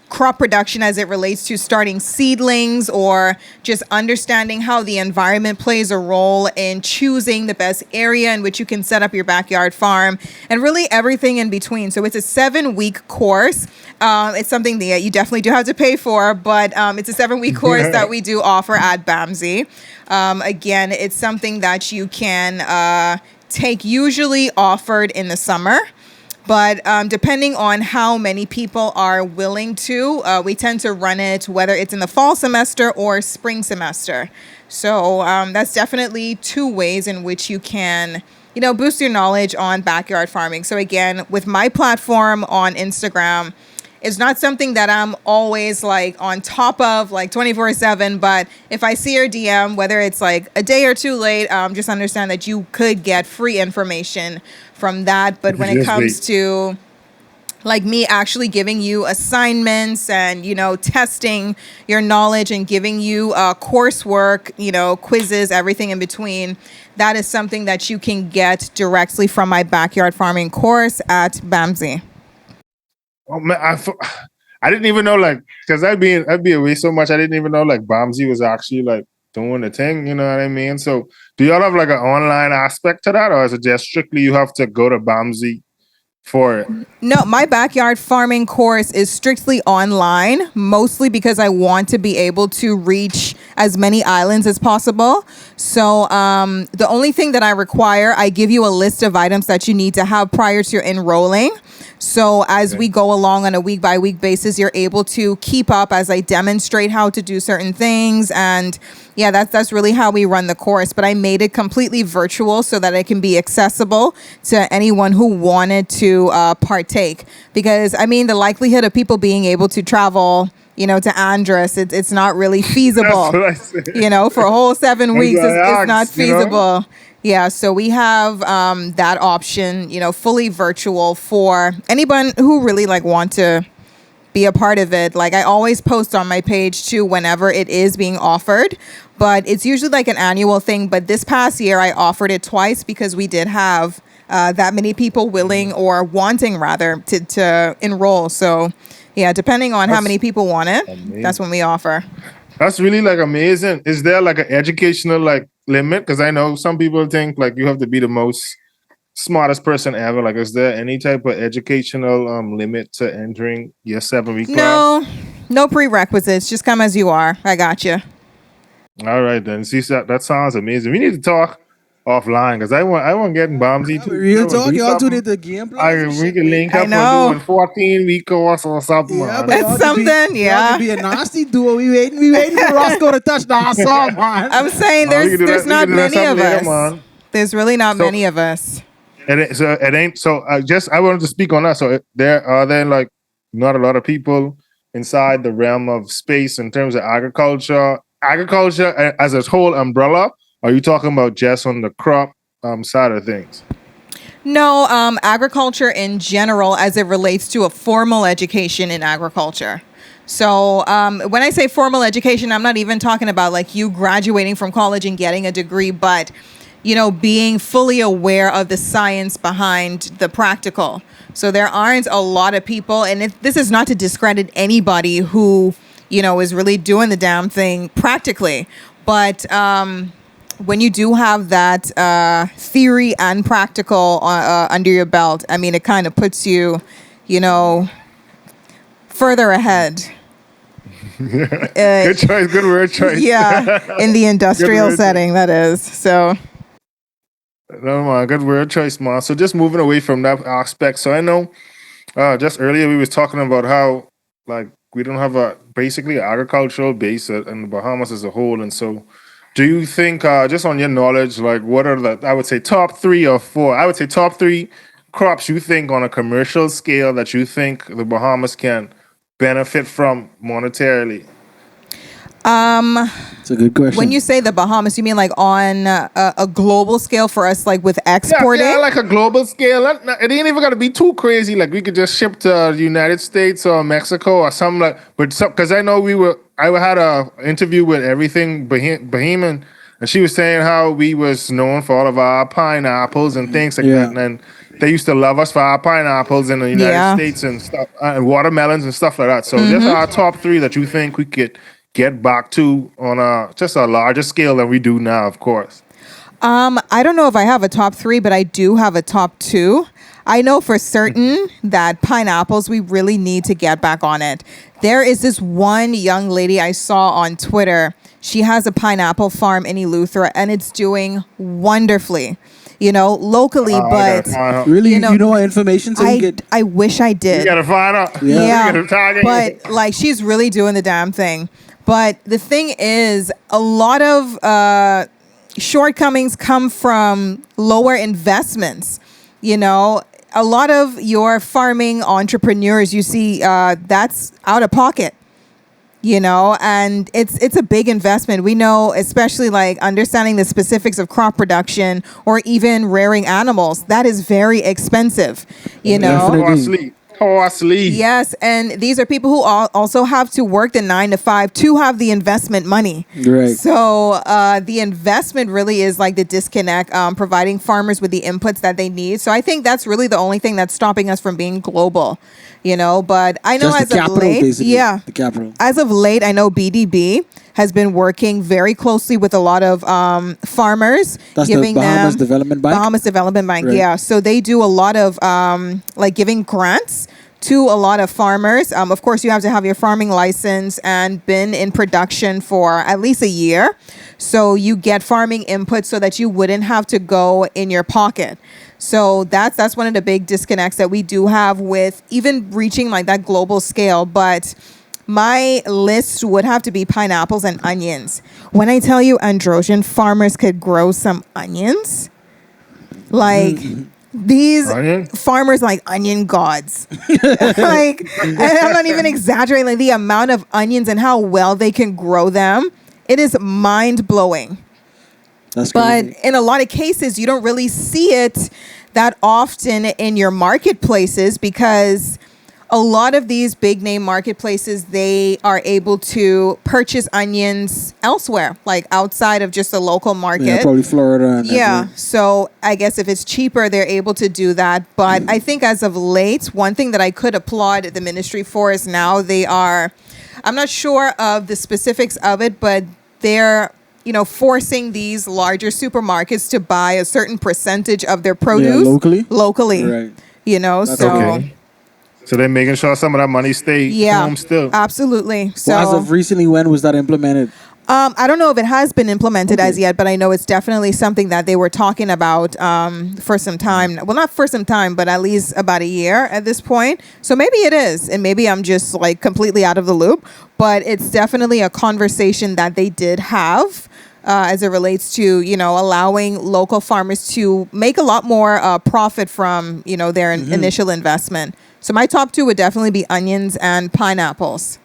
crop production as it relates to starting seedlings or just understanding how the environment plays a role in choosing the best area in which you can set up your backyard farm, and really everything in between. So it's a 7-week course. It's something that you definitely do have to pay for, but it's a 7-week course that we do offer at Bamsi. Again, it's something that you can take, usually offered in the summer. But depending on how many people are willing to, we tend to run it whether it's in the fall semester or spring semester. So that's definitely 2 ways in which you can, boost your knowledge on backyard farming. So again, with my platform on Instagram, it's not something that I'm always like on top of like 24/7, but if I see your DM, whether it's like a day or 2 late, just understand that you could get free information from that. But when it comes to like me actually giving you assignments and, testing your knowledge and giving you coursework, quizzes, everything in between, that is something that you can get directly from my backyard farming course at Bamsi. Oh man, I didn't even know, like, because I'd be away so much. I didn't even know like Bamsi was actually like doing the thing. You know what I mean? So do y'all have like an online aspect to that, or is it just strictly you have to go to Bamsi for it? No, my backyard farming course is strictly online, mostly because I want to be able to reach as many islands as possible. So the only thing that I require, I give you a list of items that you need to have prior to enrolling. So as we go along on a week by week basis, you're able to keep up as I demonstrate how to do certain things. And yeah, that's really how we run the course. But I made it completely virtual so that it can be accessible to anyone who wanted to partake. Because I mean, the likelihood of people being able to travel, to Andros, it's not really feasible. For a whole 7 weeks, it's not feasible. Yeah, so we have that option, fully virtual for anyone who really want to be a part of it. Like I always post on my page too whenever it is being offered, but it's usually like an annual thing. But this past year I offered it twice because we did have that many people willing or wanting rather to enroll. So yeah, depending on how many people want it, that's when we offer. That's really amazing. Is there like an educational limit? Because I know some people think you have to be the most smartest person ever. Like, is there any type of educational limit to entering your 7-week class? No prerequisites. Just come as you are. I got you. All right then. See, that sounds amazing. We need to talk offline because I want getting Bamsi too. Real talk, y'all do the game plan. We can link up and do a 14-week course or something. Yeah, man. It's something, yeah. Y'all be a nasty duo. We waiting for Roscoe to touch the song, man. I'm saying there's not many of us. Man. There's really not many of us. It ain't. So I wanted to speak on that. So there are not a lot of people inside the realm of space in terms of agriculture. Agriculture as a whole umbrella. Are you talking about just on the crop side of things? No, agriculture in general as it relates to a formal education in agriculture. So when I say formal education, I'm not even talking about you graduating from college and getting a degree, but, being fully aware of the science behind the practical. So there aren't a lot of people, and this is not to discredit anybody who, is really doing the damn thing practically. But when you do have that theory and practical under your belt, I mean, it kind of puts you, further ahead. Good choice. Good word choice. Yeah, in the industrial setting, that is. So. No, man, good word choice, man. So just moving away from that aspect. So I know just earlier we was talking about how we don't have basically agricultural base in the Bahamas as a whole. And so do you think, just on your knowledge, what are I would say top 3 or 4, I would say top 3 crops you think on a commercial scale that you think the Bahamas can benefit from monetarily? It's a good question. When you say the Bahamas, you mean on a global scale for us, with exporting? Yeah, a global scale. It ain't even got to be too crazy. We could just ship to the United States or Mexico or something because I know I had a interview with Everything Bahamian, and she was saying how we was known for all of our pineapples and things like that. And they used to love us for our pineapples in the United States and stuff, and watermelons and stuff like that. So just our top 3 that you think we could get back to on just a larger scale than we do now, of course. I don't know if I have a top 3, but I do have a top 2. I know for certain that pineapples, we really need to get back on it. There is this one young lady I saw on Twitter. She has a pineapple farm in Eleuthera, and it's doing wonderfully, locally. But really, you know what information? So I wish I did. You gotta find out. Yeah, but like she's really doing the damn thing. But the thing is, a lot of shortcomings come from lower investments. A lot of your farming entrepreneurs, you see, that's out of pocket. And it's a big investment. We know, especially like understanding the specifics of crop production or even rearing animals, that is very expensive, Costly. Yes, and these are people who also have to work the 9 to 5 to have the investment money. Right. So the investment really is like the disconnect, providing farmers with the inputs that they need. So I think that's really the only thing that's stopping us from being global. But I know just as of late, the capital. As of late, I know BDB has been working very closely with a lot of farmers, That's giving the Bahamas them Development Bank. Bahamas Development Bank, Right. yeah. So they do a lot of like giving grants to a lot of farmers. Of course, you have to have your farming license and been in production for at least a year. So you get farming input so that you wouldn't have to go in your pocket. So that's one of the big disconnects that we do have with even reaching like that global scale. But my list would have to be pineapples and onions. When I tell you Androsian farmers could grow some onions, like these farmers like onion gods. Like, and I'm not even exaggerating, like the amount of onions and how well they can grow them. It is mind blowing. That's but crazy. in a lot of cases, you don't really see it that often in your marketplaces because a lot of these big name marketplaces, they are able to purchase onions elsewhere, like outside of just a local market. Yeah, probably Florida. Yeah. So I guess if it's cheaper, they're able to do that. But I think as of late, one thing that I could applaud the ministry for is now they are, I'm not sure of the specifics of it, but they're, forcing these larger supermarkets to buy a certain percentage of their produce locally. Right. That's okay. So they're making sure some of that money stay home still. Absolutely. So as of recently, when was that implemented? I don't know if it has been implemented as yet, but I know it's definitely something that they were talking about for some time. Well, not for some time, but at least about a year at this point. So maybe it is, and maybe I'm just like completely out of the loop. But it's definitely a conversation that they did have as it relates to, allowing local farmers to make a lot more profit from, their initial investment. So my top 2 would definitely be onions and pineapples.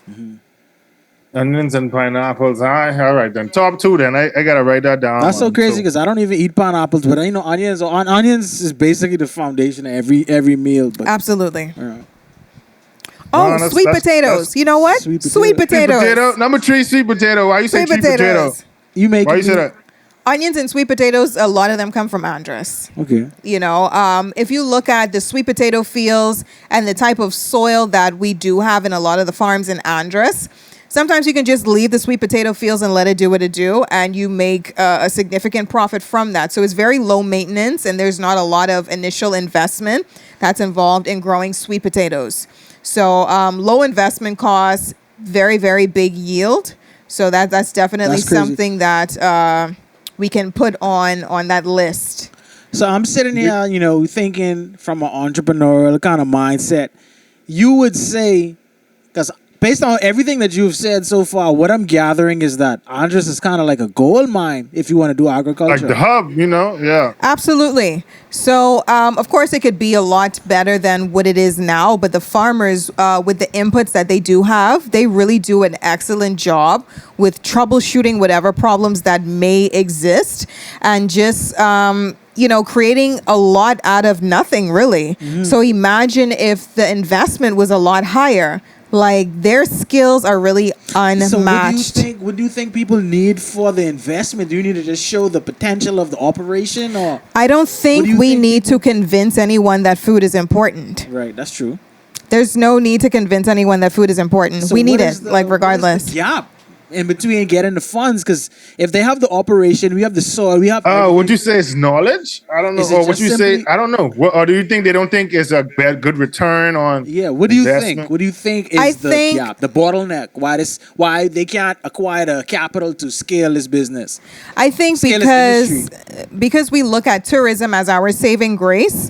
Onions and pineapples. All right then. Top 2 then. I gotta write that down. That's so crazy because I don't even eat pineapples, but onions. Onions is basically the foundation of every meal. But Absolutely. Yeah. Oh, sweet potatoes. You know what? Sweet potatoes. Potato. Number 3, sweet potato. Why you say sweet potato? You make Why you say that? Onions and sweet potatoes, a lot of them come from Andros. Okay. If you look at the sweet potato fields and the type of soil that we do have in a lot of the farms in Andros, sometimes you can just leave the sweet potato fields and let it do what it do, and you make a significant profit from that. So it's very low maintenance, and there's not a lot of initial investment that's involved in growing sweet potatoes. So low investment costs, very, very big yield. So that's definitely something that we can put on that list. So I'm sitting here, thinking from an entrepreneurial kind of mindset. You would say, because based on everything that you've said so far, what I'm gathering is that Andros is kind of like a gold mine if you want to do agriculture. Like the hub, yeah. Absolutely. So, of course, it could be a lot better than what it is now, but the farmers, with the inputs that they do have, they really do an excellent job with troubleshooting whatever problems that may exist and just creating a lot out of nothing, really. So imagine if the investment was a lot higher. Like their skills are really unmatched. So what do you think people need for the investment? Do you need to just show the potential of the operation, or I don't think we need to convince anyone that food is important. right? That's true. There's no need to convince anyone that food is important. So we need what it, is the- like what is the regardless. gap in between getting the funds, because if they have the operation, we have the soil, we have. Would you say it's knowledge? I don't know. Is it Or would just you say simply- I don't know? Or do you think they don't think it's a good return on? Yeah, what do you investment? think? What do you think is the gap, the bottleneck? Why they can't acquire the capital to scale this business? I think Scale this because we look at tourism as our saving grace.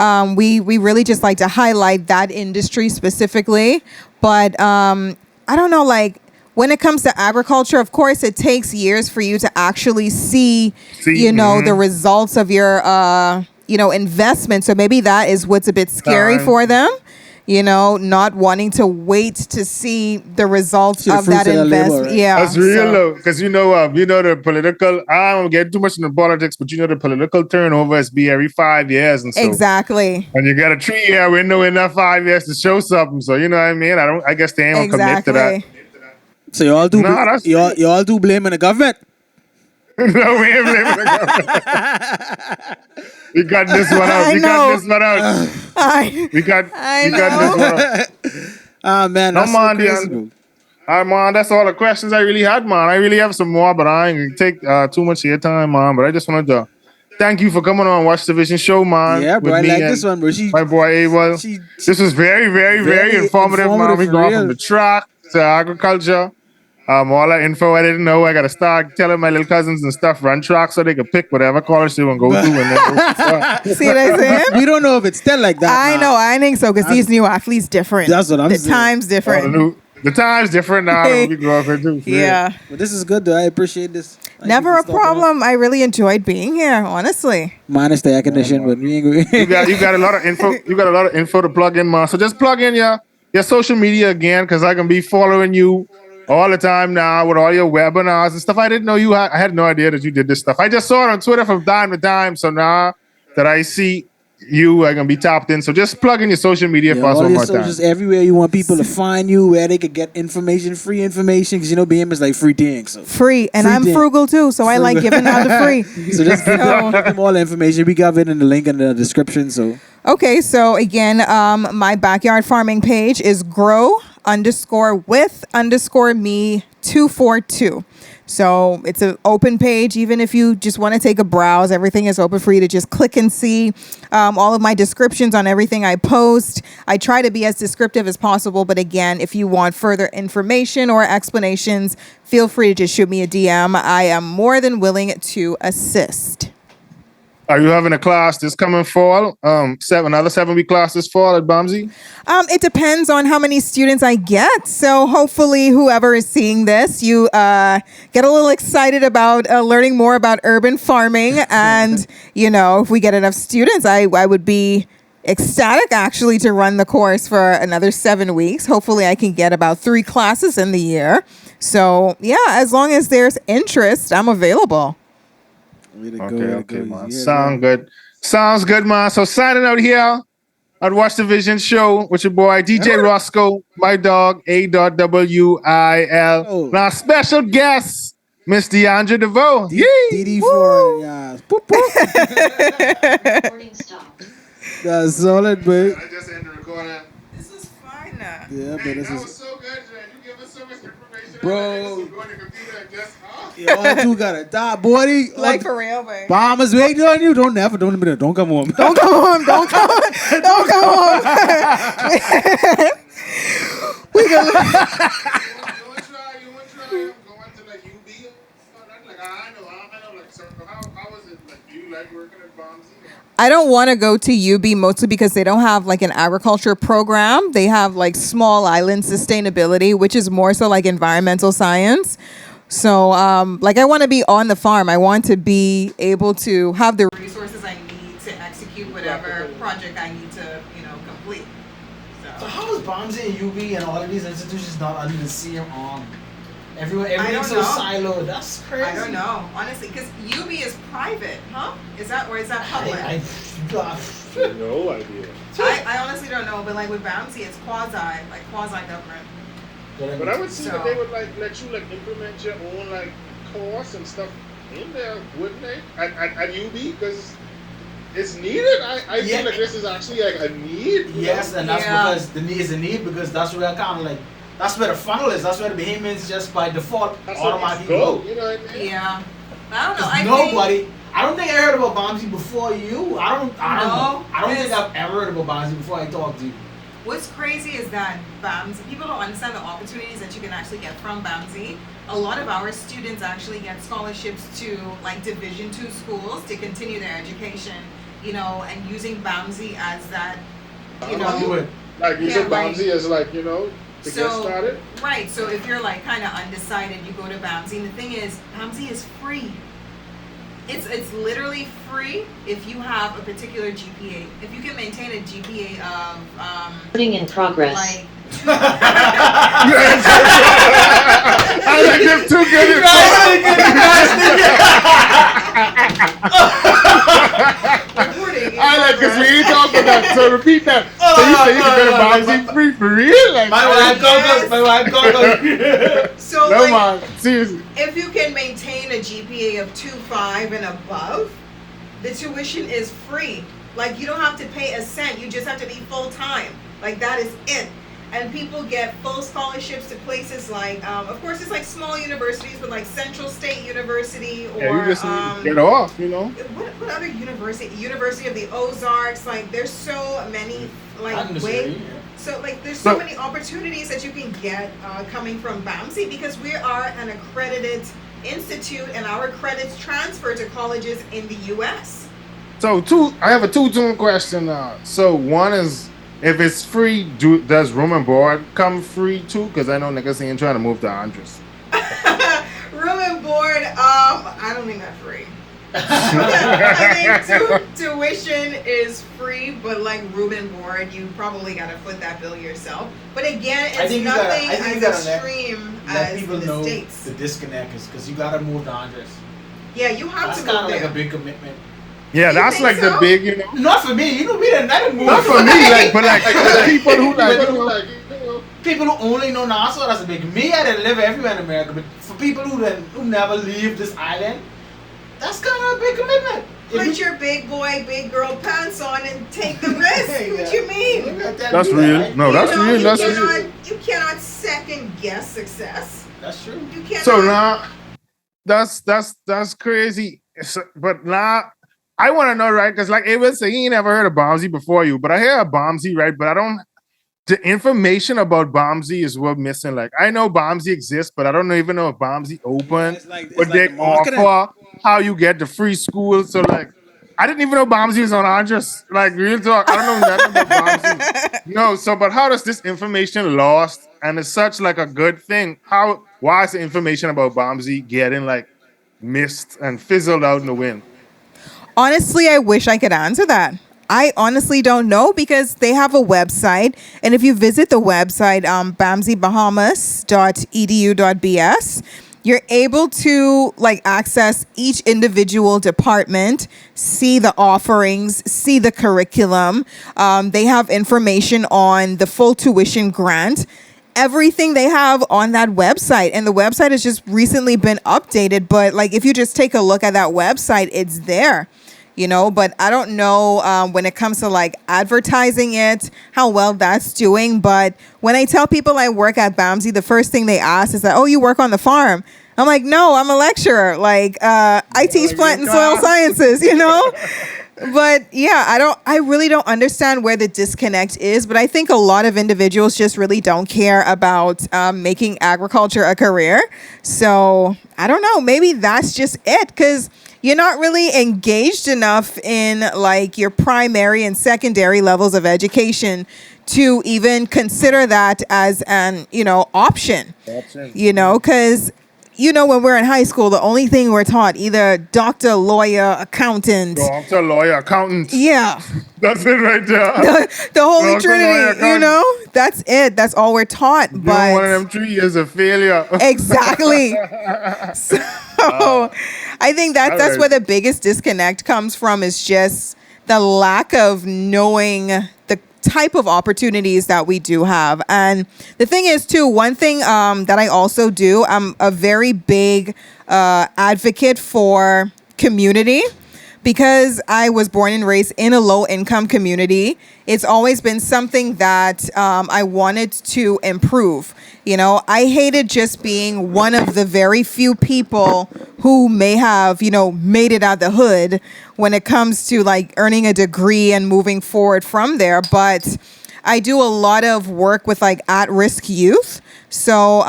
We really just like to highlight that industry specifically. But I don't know, like when it comes to agriculture, of course, it takes years for you to actually see the results of your investment. So maybe that is what's a bit scary for them. Not wanting to wait to see the results of that investment. Right? Yeah, That's real though, because the political. I don't get too much into politics, but the political turnover is every 5 years, and so exactly. And you got a 3-year window in that 5 years to show something. So you know what I mean. I guess they ain't gonna commit to that. So y'all do y'all do blaming the government? No, we ain't blaming the government. We got this one out. We got this one out. We got this one out. Ah man, No, that's man, so crazy, Deandra. All right, man, that's all the questions I really had, man. I really have some more, but I ain't gonna take too much of your time, man. But I just wanted to thank you for coming on Watch the Vision show, man. Yeah, bro, with I me like and this one, bro. My boy Abel. This was very, very, very informative, man. We for going real. from the track to agriculture. All that info I didn't know. I gotta start telling my little cousins and stuff run tracks so they can pick whatever college they want to go to. And then go See what I'm saying? We don't know if it's still like that. I know. I think so because these new athletes different. That's what I'm the saying. time's different. the time's different now than we grew up here too. Yeah. But this is good though. I appreciate this. Never a problem. I really enjoyed being here, honestly. Minus the air condition, but we ain't You got a lot of info. You got a lot of info to plug in, man. So just plug in your social media again, because I can be following you all the time now with all your webinars and stuff. I didn't know I had no idea that you did this stuff. I just saw it on Twitter from time to time. So now that I see you, I can be tapped in. So just plug in your social media for us all one your more time. socials everywhere you want people to find you, where they could get information, free information, because BM is like free things. So. Free. And Free I'm thing. frugal too, so I like giving out the free. So just give them all the information. We got it in the link in the description. So Okay, so again, my backyard farming page is grow_with_me242. So it's an open page. Even if you just want to take a browse, everything is open for you to just click and see all of my descriptions on everything I post. I try to be as descriptive as possible. But again, if you want further information or explanations, feel free to just shoot me a DM. I am more than willing to assist. Are you having a class this coming fall? Another 7-week class this fall at Bamsi? It depends on how many students I get. So hopefully whoever is seeing this, you get a little excited about learning more about urban farming. And, if we get enough students, I would be ecstatic actually to run the course for another 7 weeks. Hopefully I can get about 3 classes in the year. So yeah, as long as there's interest, I'm available. Okay, man. Sounds good, man. So signing out here at Watch the Vision show with your boy DJ Roscoe, my dog A.WIL. Oh. Now special guest, Miss Deandra DeVoe. DedeForeign, yeah. Boop, boop. That's solid, babe. I just ended the recording. This is fun. Yeah, but this is. so good, man. You give us so much information. Bro. Just, Y'all two gotta die, Bodie. Like for real, babe. Bahamas waiting on you. Don't come home. Don't come home. Don't come home. We You gonna want to try? I'm going to like UB. I know. So how was it? Like, do you like working at Bamsi? I don't want to go to UB mostly because they don't have like an agriculture program. They have like small island sustainability, which is more so like environmental science. So I want to be on the farm. I want to be able to have the resources I need to execute whatever project I need to, complete. So how is Bamsi and UB and all of these institutions not under the same arm? Everything's so know. siloed. That's crazy. I don't know, honestly, because UB is private, huh? Is that public? No idea. I honestly don't know, but like with Bamsi, it's quasi-government. But I would see that So- they would like let you like implement your own like course and stuff in there, wouldn't they? At UB because it's needed. I Yeah. feel like this is actually like a need. you Yes, know? and that's Yeah. because the need is a need because that's where kind of like that's where the funnel is. That's where the Bahamians just by default That's where automatically it's go. You know what I mean? Yeah. I don't know. 'Cause I nobody. I don't think I heard about Bamsi before you. I don't No, know. I don't think it's- I've ever heard about Bamsi before I talked to you. What's crazy is that Bamsi, people don't understand the opportunities that you can actually get from Bamsi. A lot of our students actually get scholarships to like Division II schools to continue their education, you know, and using Bamsi as that, you Do know. it. Like you Yeah, said, right. Bamsi is like to get started. Right, so if you're like kind of undecided, you go to Bamsi. And the thing is, Bamsi is free. It's literally free if you have a particular GPA. If you can maintain a GPA of Putting in progress. like I like them too good. I like because we ain't talking about that. So repeat that. So you say you can go to Bamsi free for real? Like My wife go. so no like, man, seriously. if you can maintain a GPA of 2.5 and above, the tuition is free. Like you don't have to pay a cent. You just have to be full time. Like that is it. And people get full scholarships to places like, of course, it's like small universities, but like Central State University or Yeah, you just get off, you know. what other university? University of the Ozarks. Like there's so many like way. So like there's so many opportunities that you can get coming from Bamsi because we are an accredited institute and our credits transfer to colleges in the U.S. So I have a two-tone question now. So one is, if it's free, does room and board come free too? Because I know niggas ain't trying to move to Andros. Room and board, I don't think that's free. I think tuition is free, but like room and board, you probably gotta foot that bill yourself. But again, I it's think nothing you as gotta extreme let as people the know States. the disconnect is because you gotta move to Andres. Yeah, you have That's to kind move of like there. a big commitment. Yeah, You that's think like the so? big, you know. Not for me. You know, I didn't move. Not for me, like, but like the people who like, People who only know Nassau, that's a big. Me, I didn't live everywhere in America, but for people who never leave this island, that's kind of a big commitment. Put your big boy, big girl pants on and take the risk. What you mean? That's real. No, that's real. You That's cannot, real. you cannot second guess success. That's true. You cannot. So now, that's crazy. But now, I want to know, right? Because like Ava said, he ain't never heard of Bamsi before you, but I hear of Bamsi, right? But I don't. The information about Bamsi is what missing. Like I know Bamsi exists, but I don't even know if Bamsi open. It's like But they the marketing. offer how you get the free school. So like, I didn't even know Bamsi was on Andros. Like real talk, I don't know nothing about Bamsi. No, so but how does this information lost? And it's such like a good thing. Why is the information about Bamsi getting like missed and fizzled out in the wind? Honestly, I wish I could answer that. I honestly don't know because they have a website. And if you visit the website, bamsibahamas.edu.bs, you're able to like access each individual department, see the offerings, see the curriculum. They have information on the full tuition grant. Everything they have on that website, and the website has just recently been updated. But like, if you just take a look at that website, it's there. You know, but I don't know when it comes to like advertising it, how well that's doing. But when I tell people I work at Bamsi, the first thing they ask is that, oh, you work on the farm. I'm like, no, I'm a lecturer. Like, I teach plant and soil sciences, you know? But yeah, I really don't understand where the disconnect is. But I think a lot of individuals just really don't care about making agriculture a career. So I don't know, maybe that's just it, because you're not really engaged enough in like your primary and secondary levels of education to even consider that as an, option. You know, because when we're in high school, the only thing we're taught either doctor, lawyer, accountant. Doctor, lawyer, accountant. Yeah. That's it right there. The Holy Doctor, lawyer, Trinity, that's it. That's all we're taught. But one of them 3 years of failure. Exactly. So I think that's Alright. where the biggest disconnect comes from, is just the lack of knowing the type of opportunities that we do have. And the thing is too, one thing that I also do, I'm a very big advocate for community. Because I was born and raised in a low-income community, it's always been something that I wanted to improve. You know, I hated just being one of the very few people who may have, you know, made it out the hood when it comes to like earning a degree and moving forward from there. But I do a lot of work with like at-risk youth. So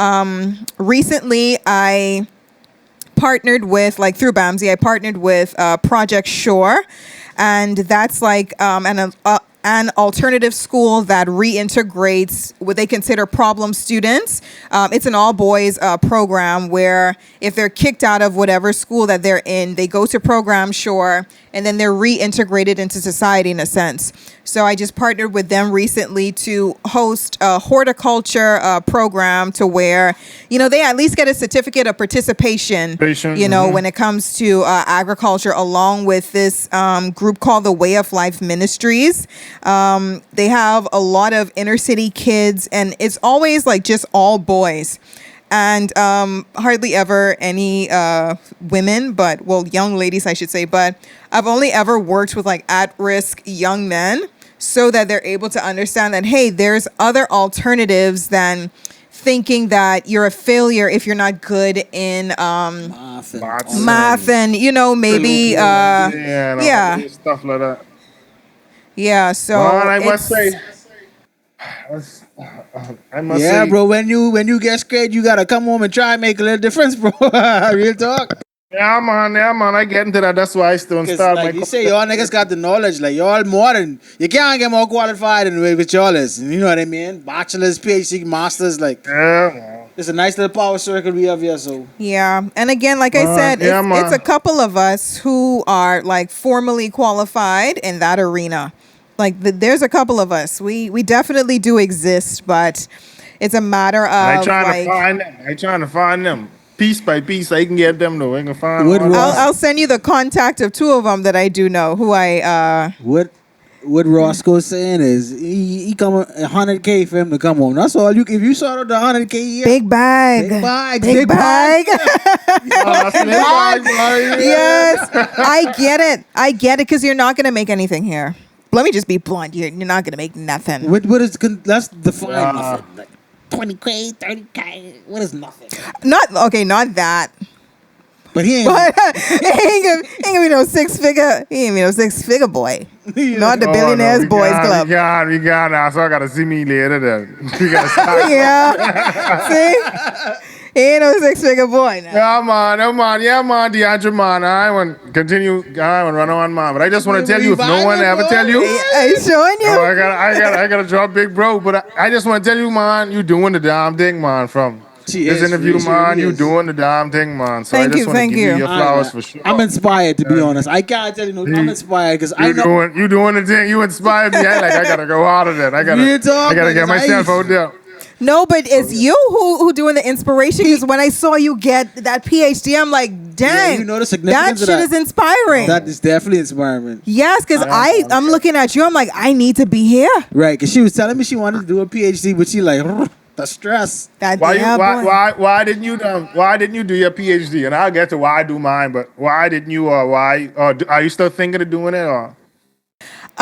recently I partnered with, like through Bamsi, I partnered with Project Shore, and that's like an alternative school that reintegrates what they consider problem students. It's an all-boys program where if they're kicked out of whatever school that they're in, they go to Program Shore, and then they're reintegrated into society in a sense. So I just partnered with them recently to host a horticulture program to where, you know, they at least get a certificate of participation, you know, when it comes to agriculture, along with this group called the Way of Life Ministries. They have a lot of inner city kids, and it's always like just all boys. And hardly ever any women, but, well, young ladies, I should say. But I've only ever worked with like at-risk young men so that they're able to understand that, hey, there's other alternatives than thinking that you're a failure if you're not good in math and, you know, maybe, stuff like that. Yeah, so I must say, yeah, bro. When you get scared, you gotta come home and try and make a little difference, bro. Real talk. Yeah, man. I get into that. That's why I still start. Like you say, y'all niggas got the knowledge. Like y'all more than you can't get more qualified than with y'all is. You know what I mean? Bachelors, PhD, masters. Like it's a nice little power circle we have here. So yeah, and again, like I said, it's a couple of us who are like formally qualified in that arena. Like there's a couple of us. We definitely do exist, but it's a matter of I trying to find them piece by piece. I can get them though. I can find. I'll send you the contact of two of them that I do know. Who I What Roscoe's saying is he come $100K for him to come home. That's all. If you saw the $100K year, big bag. Yes, I get it because you're not gonna make anything here. Let me just be blunt. You're not gonna make nothing. What is that's define nothing. Like 20K, 30K. What is nothing? Not that. But he ain't. He ain't gonna be no six figure. He ain't be no six figure boy. Not the Billionaires Boys Club. We got now. So I gotta see me later. Then we gotta start. Yeah. See. He ain't no six-figure boy now. Yeah, man, Deandra, man. I want to continue. I want to run on, man. But I just want to tell you, if no one ever tell you, are you showing you? Oh, I gotta drop big bro. But I just want to tell you, man, you doing the damn thing, man. From this interview, man, you doing the damn thing, man. So I just want to give you your flowers for sure. I'm inspired, to be honest. I can't tell you no. I'm inspired because I know you doing the thing. You inspired me. I gotta go harder than I gotta get myself out there. No, but it's you who doing the inspiration. Because when I saw you get that PhD, I'm like, dang, you know the significance that shit is inspiring. That is definitely inspiring. Yes, because I'm looking at you. I'm like, I need to be here. Right, because she was telling me she wanted to do a PhD, but she like the stress. Why didn't you do your PhD? And I'll get to why I do mine. But why didn't you? Are you still thinking of doing it? Or?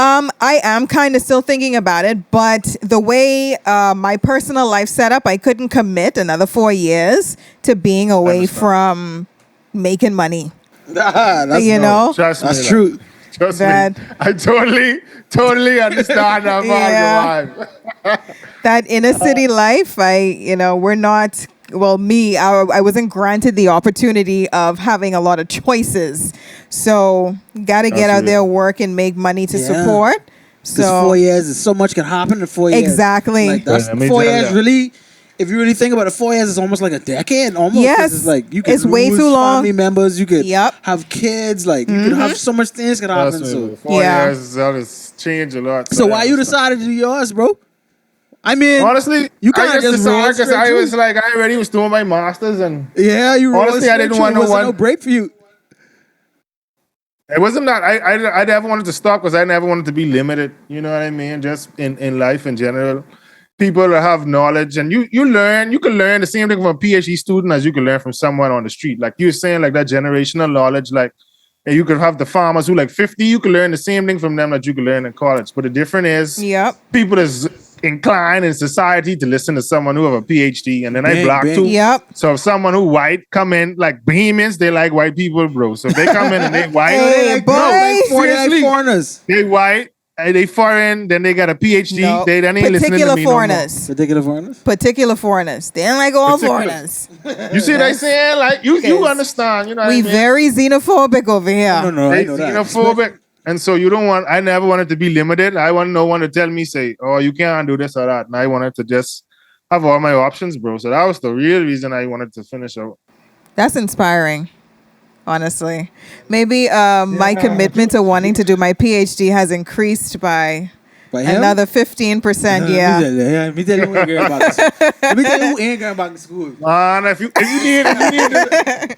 I am kind of still thinking about it, but the way my personal life set up, I couldn't commit another 4 years to being away from making money. That's true. Trust me. I totally understand that vibe. That inner city life, we're not. Well, I wasn't granted the opportunity of having a lot of choices. So, got to get out there, work, and make money to support. So 4 years, so much can happen in 4 years. Exactly. Like that's 4 years really. If you really think about it, 4 years is almost like a decade. Almost. Yes. It's like you could lose way too long. Family members. You could have kids. Like you could have so much things can happen. So 4 years has changed a lot. So why you decided to do yours, bro? I mean, honestly, you can't just decide because I was like, I already was doing my masters and you honestly, I didn't want no one break for you. It wasn't that I never wanted to stop because I never wanted to be limited. You know what I mean? Just in life in general. People that have knowledge and you can learn the same thing from a PhD student as you can learn from someone on the street. Like you were saying, like that generational knowledge, like and you could have the farmers who like 50, you can learn the same thing from them that you can learn in college. But the difference is people that's inclined in society to listen to someone who have a PhD and then I black too. Yep. So if someone who white come in, like Bohemians, they like white people, bro. So if they come in and they white, Hey, like, boy. no, Like foreigners. they white, they foreign, then they got a PhD. No. They ain't listening to me foreigners. Particular foreigners? Particular foreigners. They don't like all Particular. foreigners. No more. You see what I saying? Like you understand, you know what We I mean? very xenophobic over here. No, I They know that. xenophobic. And so I never wanted to be limited. I want no one to tell me, say, oh, you can't do this or that. And I wanted to just have all my options, bro. So that was the real reason I wanted to finish out. That's inspiring, honestly. Maybe my commitment to wanting to do my PhD has increased by By him? another 15%. Yeah. Let me tell you who ain't going back to school. Let me tell you who ain't going back to school. Man, if you need